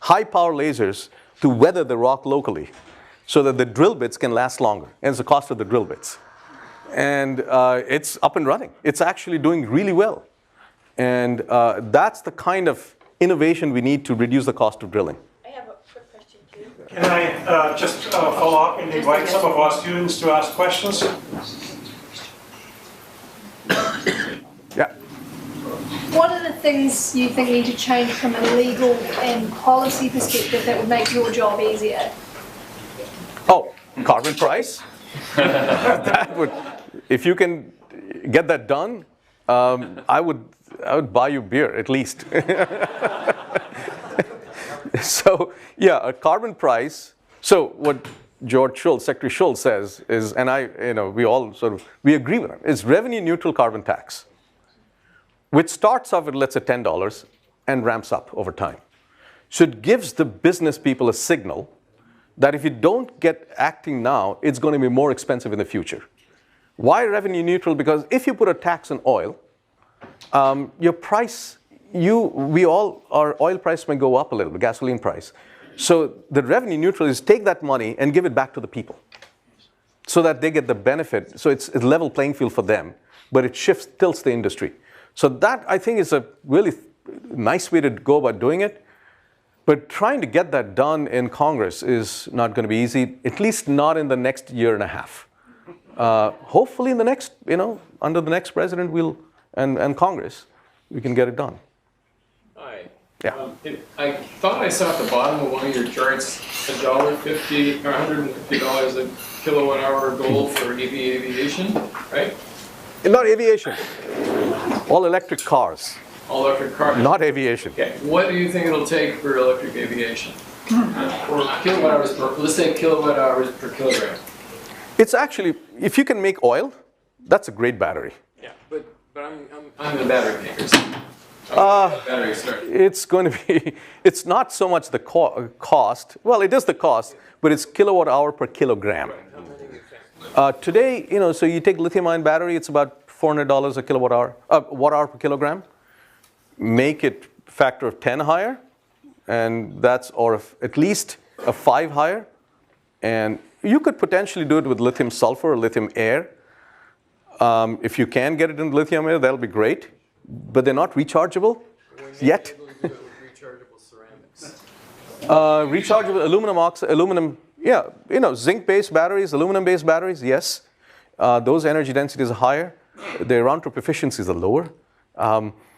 Speaker 1: high-power lasers, to weather the rock locally, so that the drill bits can last longer. And it's the cost of the drill bits. And it's up and running. It's actually doing really well. And that's the kind of innovation we need to reduce the cost of drilling.
Speaker 3: I have a quick question too.
Speaker 2: Can I just follow up and invite some of our students to ask questions?
Speaker 1: Yeah.
Speaker 4: What are the things you think need to change from a legal and policy perspective that would make your job easier?
Speaker 1: Oh, carbon price. If you can get that done, I would buy you beer at least. So yeah, a carbon price. So what George Shultz, Secretary Shultz says is, and we agree with him. It's revenue neutral carbon tax, which starts off at, let's say, $10 and ramps up over time. So it gives the business people a signal that if you don't get acting now, it's going to be more expensive in the future. Why revenue neutral? Because if you put a tax on oil, your price, our oil price may go up a little, the gasoline price. So the revenue neutral is take that money and give it back to the people so that they get the benefit. So it's a level playing field for them, but it tilts the industry. So that, I think, is a really nice way to go about doing it. But trying to get that done in Congress is not going to be easy, at least not in the next year and a half. Hopefully in the next, under the next president, and Congress, we can get it done.
Speaker 5: Hi.
Speaker 1: Yeah.
Speaker 5: I thought I saw at the bottom of one of your charts $1.50 or $150 a kilowatt hour goal for aviation, right?
Speaker 1: Not aviation. All electric cars.
Speaker 5: All electric cars.
Speaker 1: Not aviation.
Speaker 5: Okay. What do you think it'll take for electric aviation? Or kilowatt hours per, let's say kilowatt hours per kilogram.
Speaker 1: It's actually, if you can make oil, that's a great battery.
Speaker 5: Yeah, but I'm the battery makers. Battery start.
Speaker 1: It's going to be, it's not so much the cost. Well, it is the cost, but it's kilowatt hour per kilogram. Today, so you take lithium-ion battery, it's about $400 a kilowatt hour, watt hour per kilogram. Make it factor of 10 higher, and that's, or at least a 5 higher. And you could potentially do it with lithium sulfur or lithium air. If you can get it in lithium air, that'll be great. But they're not rechargeable yet.
Speaker 5: Rechargeable ceramics.
Speaker 1: Rechargeable aluminum oxide, zinc-based batteries, aluminum-based batteries, yes. Those energy densities are higher. Their round-trip efficiencies are lower.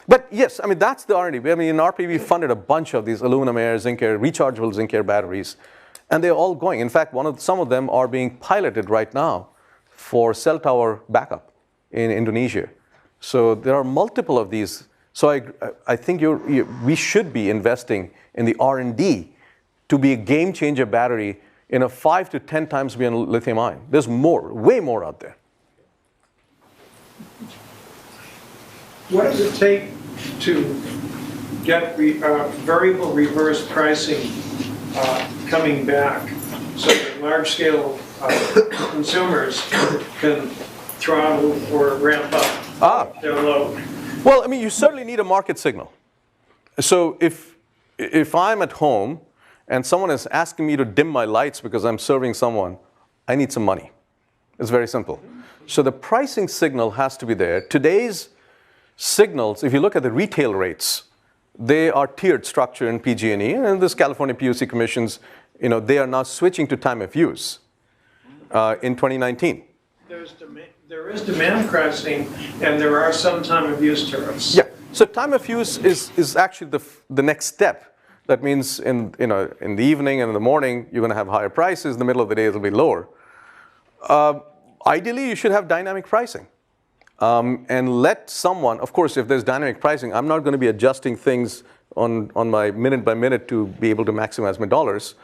Speaker 1: But yes, that's the R&D. In RP, we funded a bunch of these aluminum air, zinc air, rechargeable zinc air batteries. And they're all going. In fact, some of them are being piloted right now for cell tower backup in Indonesia. So there are multiple of these. So I think we should be investing in the R&D to be a game changer battery in a 5 to 10 times beyond lithium ion. There's more, way more out there.
Speaker 2: What does it take to get variable reverse pricing coming back so that large-scale consumers can throttle or ramp up their load?
Speaker 1: Well, you certainly need a market signal. So if I'm at home and someone is asking me to dim my lights because I'm serving someone, I need some money. It's very simple. So the pricing signal has to be there. Today's signals, if you look at the retail rates, they are tiered structure in PG&E, and this California PUC commissions, they are now switching to time of use in 2019.
Speaker 2: There is demand pricing, and there are some time of use tariffs.
Speaker 1: Yeah. So time of use is actually the next step. That means in the evening and in the morning you're going to have higher prices. In the middle of the day it'll be lower. Ideally, you should have dynamic pricing. And let someone, of course, if there's dynamic pricing, I'm not going to be adjusting things on my minute by minute to be able to maximize my dollars.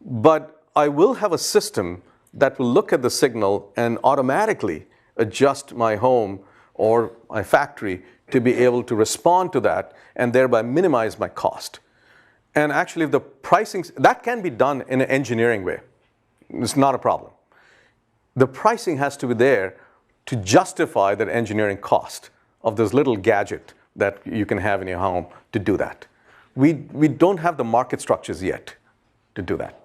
Speaker 1: But I will have a system that will look at the signal and automatically adjust my home or my factory to be able to respond to that and thereby minimize my cost. And actually, if the pricing, that can be done in an engineering way. It's not a problem. The pricing has to be there to justify that engineering cost of this little gadget that you can have in your home to do that. We don't have the market structures yet to do that.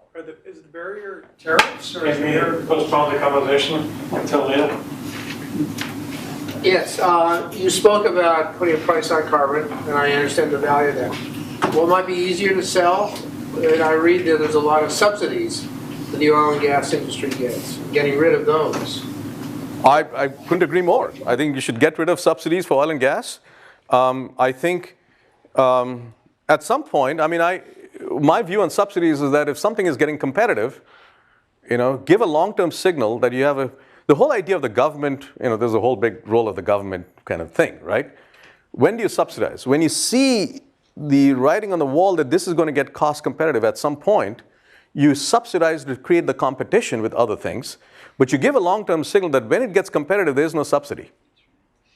Speaker 2: Is the barrier tariffs, or is
Speaker 6: Can we postpone the conversation until then?
Speaker 7: Yes, you spoke about putting a price on carbon, and I understand the value of that. What might be easier to sell? And I read that there's a lot of subsidies that the oil and gas industry gets. Getting rid of those.
Speaker 1: I couldn't agree more. I think you should get rid of subsidies for oil and gas. I think at some point, my view on subsidies is that if something is getting competitive, give a long-term signal that you have the whole idea of the government, there's a whole big role of the government kind of thing, right? When do you subsidize? When you see the writing on the wall that this is going to get cost competitive at some point, you subsidize to create the competition with other things, but you give a long-term signal that when it gets competitive, there's no subsidy,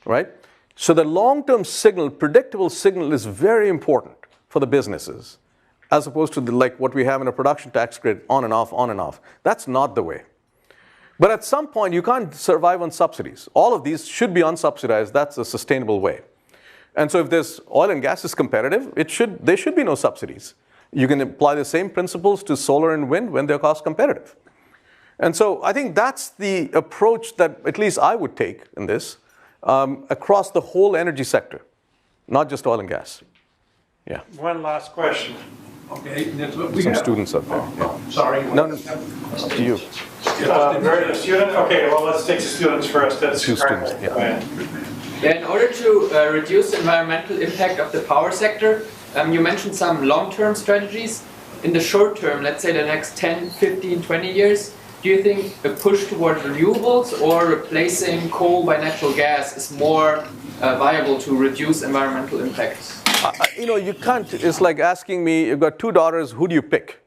Speaker 1: right? So the long-term signal, predictable signal is very important for the businesses, as opposed to like what we have in a production tax grid, on and off, on and off. That's not the way. But at some point, you can't survive on subsidies. All of these should be unsubsidized. That's a sustainable way. And so if this oil and gas is competitive, there should be no subsidies. You can apply the same principles to solar and wind when they're cost competitive. And so I think that's the approach that at least I would take in this across the whole energy sector, not just oil and gas. Yeah.
Speaker 2: One last question.
Speaker 8: Okay, that's what we
Speaker 1: Some
Speaker 8: have.
Speaker 1: students up there. Yeah.
Speaker 8: Sorry.
Speaker 1: No, to you.
Speaker 2: Very student. Okay, well, let's take the students first. That's
Speaker 1: Two students,
Speaker 2: correct.
Speaker 1: yeah.
Speaker 2: Go ahead.
Speaker 5: Yeah, in order to reduce the environmental impact of the power sector, you mentioned some long-term strategies. In the short term, let's say the next 10, 15, 20 years, do you think a push towards renewables or replacing coal by natural gas is more viable to reduce environmental impacts?
Speaker 1: You can't, it's like asking me, you've got two daughters, who do you pick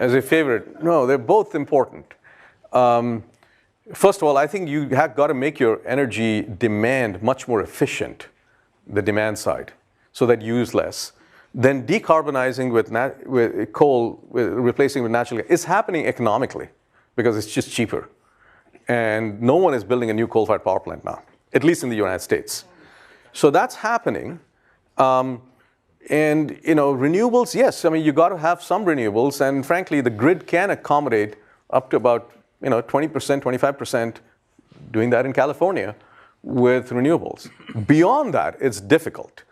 Speaker 1: as a favorite? No, they're both important. First of all, I think you have got to make your energy demand much more efficient, the demand side, so that you use less. Then decarbonizing with coal, replacing with natural gas, is happening economically because it's just cheaper. And no one is building a new coal-fired power plant now, at least in the United States. So that's happening. Renewables, yes, I mean, you got to have some renewables, and frankly, the grid can accommodate up to about 20%, 25%, doing that in California with renewables. Beyond that, it's difficult.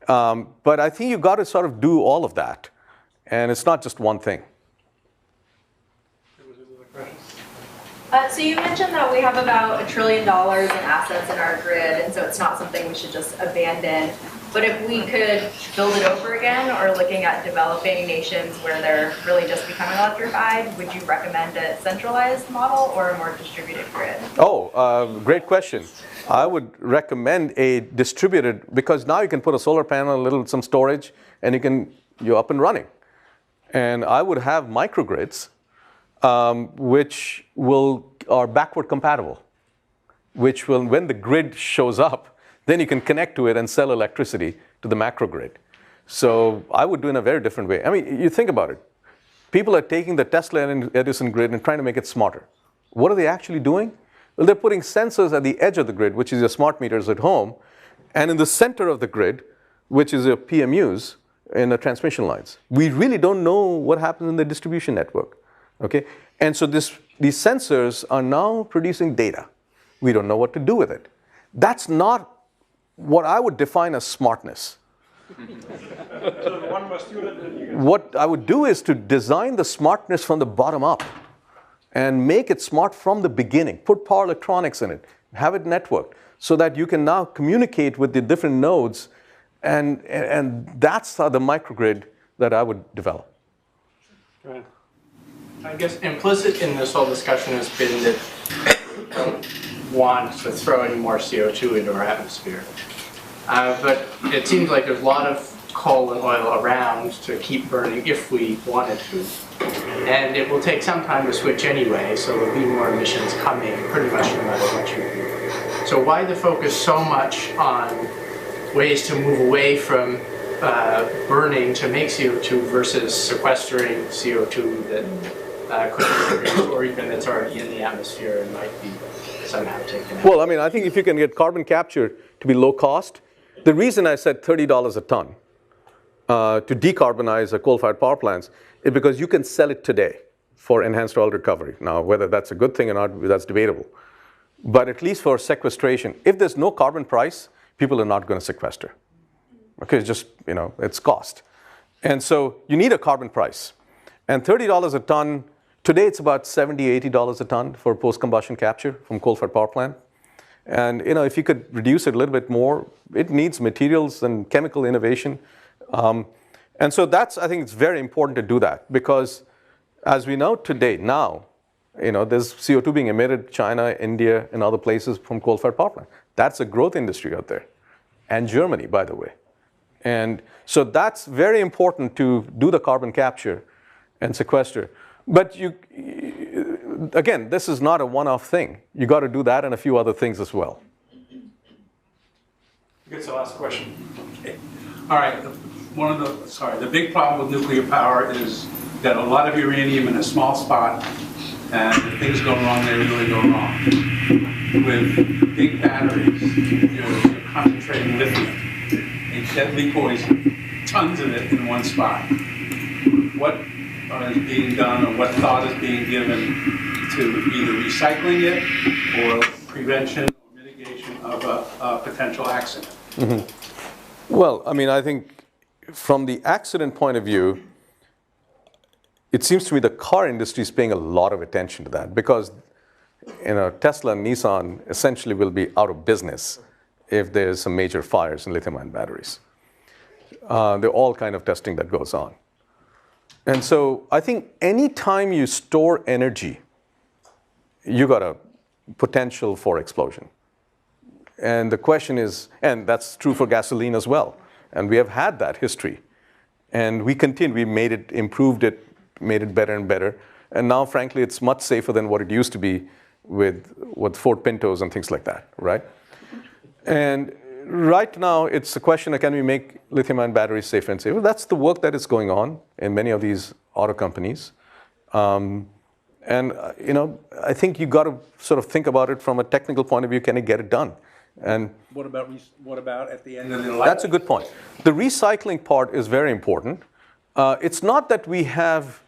Speaker 1: But I think you got to sort of do all of that, and it's not just one thing.
Speaker 9: So you mentioned that we have about $1 trillion in assets in our grid, and so it's not something we should just abandon. But if we could build it over again, or looking at developing nations where they're really just becoming electrified, would you recommend a centralized model or a more distributed grid?
Speaker 1: Great question. I would recommend a distributed, because now you can put a solar panel, some storage, and you're up and running. And I would have microgrids, which are backward compatible, which will, when the grid shows up, then you can connect to it and sell electricity to the macro grid. So I would do it in a very different way. I mean, you think about it. People are taking the Tesla and Edison grid and trying to make it smarter. What are they actually doing? Well, they're putting sensors at the edge of the grid, which is your smart meters at home, and in the center of the grid, which is your PMUs in the transmission lines. We really don't know what happens in the distribution network. Okay? And so these sensors are now producing data. We don't know what to do with it. That's not what I would define as smartness. What I would do is to design the smartness from the bottom up and make it smart from the beginning. Put power electronics in it, have it networked, so that you can now communicate with the different nodes, and that's the microgrid that I would develop.
Speaker 10: I guess implicit in this whole discussion has been that we don't want to throw any more CO2 into our atmosphere. But it seems like there's a lot of coal and oil around to keep burning if we wanted to. And it will take some time to switch anyway, so there'll be more emissions coming pretty much no matter what you do. So why the focus so much on ways to move away from burning to make CO2 versus sequestering CO2 that could be produced, or even that's already in the atmosphere and might be somehow taken out?
Speaker 1: Well, I mean, I think if you can get carbon capture to be low cost, the reason I said $30 a ton to decarbonize a coal-fired power plants is because you can sell it today for enhanced oil recovery. Now, whether that's a good thing or not, that's debatable. But at least for sequestration, if there's no carbon price, people are not going to sequester. Okay, it's just, it's cost. And so you need a carbon price. And $30 a ton, today it's about $70, $80 a ton for post-combustion capture from coal-fired power plant. And if you could reduce it a little bit more, it needs materials and chemical innovation. And so I think it's very important to do that, because as we know today, there's CO2 being emitted, China, India, and other places from coal-fired power plant. That's a growth industry out there. And Germany, by the way. And so that's very important to do the carbon capture and sequester. But again, this is not a one-off thing. You got to do that and a few other things as well.
Speaker 2: That's the last question.
Speaker 8: All right, the big problem with nuclear power is that a lot of uranium in a small spot And if things go wrong, they really go wrong. With big batteries, you're concentrating lithium, a deadly poison, tons of it in one spot. What is being done, or what thought is being given to either recycling it or prevention or mitigation of a potential accident?
Speaker 1: Well, I mean, I think from the accident point of view, it seems to me the car industry is paying a lot of attention to that because, Tesla and Nissan essentially will be out of business if there's some major fires in lithium-ion batteries. They're all kind of testing that goes on. And so I think any time you store energy, you got a potential for explosion. And the question is, and that's true for gasoline as well. And we have had that history. And we continue, we made it, improved it, made it better and better. And now, frankly, it's much safer than what it used to be with Ford Pintos and things like that, right? And right now, it's a question of can we make lithium-ion batteries safer and safer? That's the work that is going on in many of these auto companies. I think you got to sort of think about it from a technical point of view. Can it get it done? And
Speaker 8: What about at the end of the life?
Speaker 1: that's a good point. The recycling part is very important. It's not that we have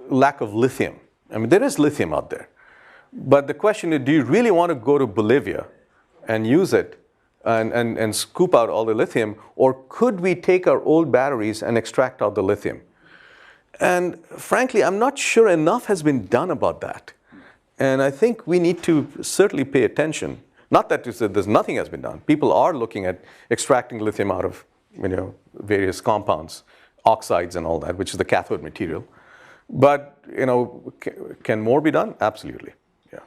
Speaker 1: lack of lithium. I mean, there is lithium out there. But the question is, do you really want to go to Bolivia and use it and scoop out all the lithium? Or could we take our old batteries and extract out the lithium? And frankly, I'm not sure enough has been done about that. And I think we need to certainly pay attention. Not that there's nothing has been done. People are looking at extracting lithium out of various compounds, oxides and all that, which is the cathode material. But can more be done? Absolutely. Yeah.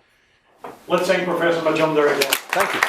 Speaker 2: Let's thank Professor Majumdar again.
Speaker 1: Thank you.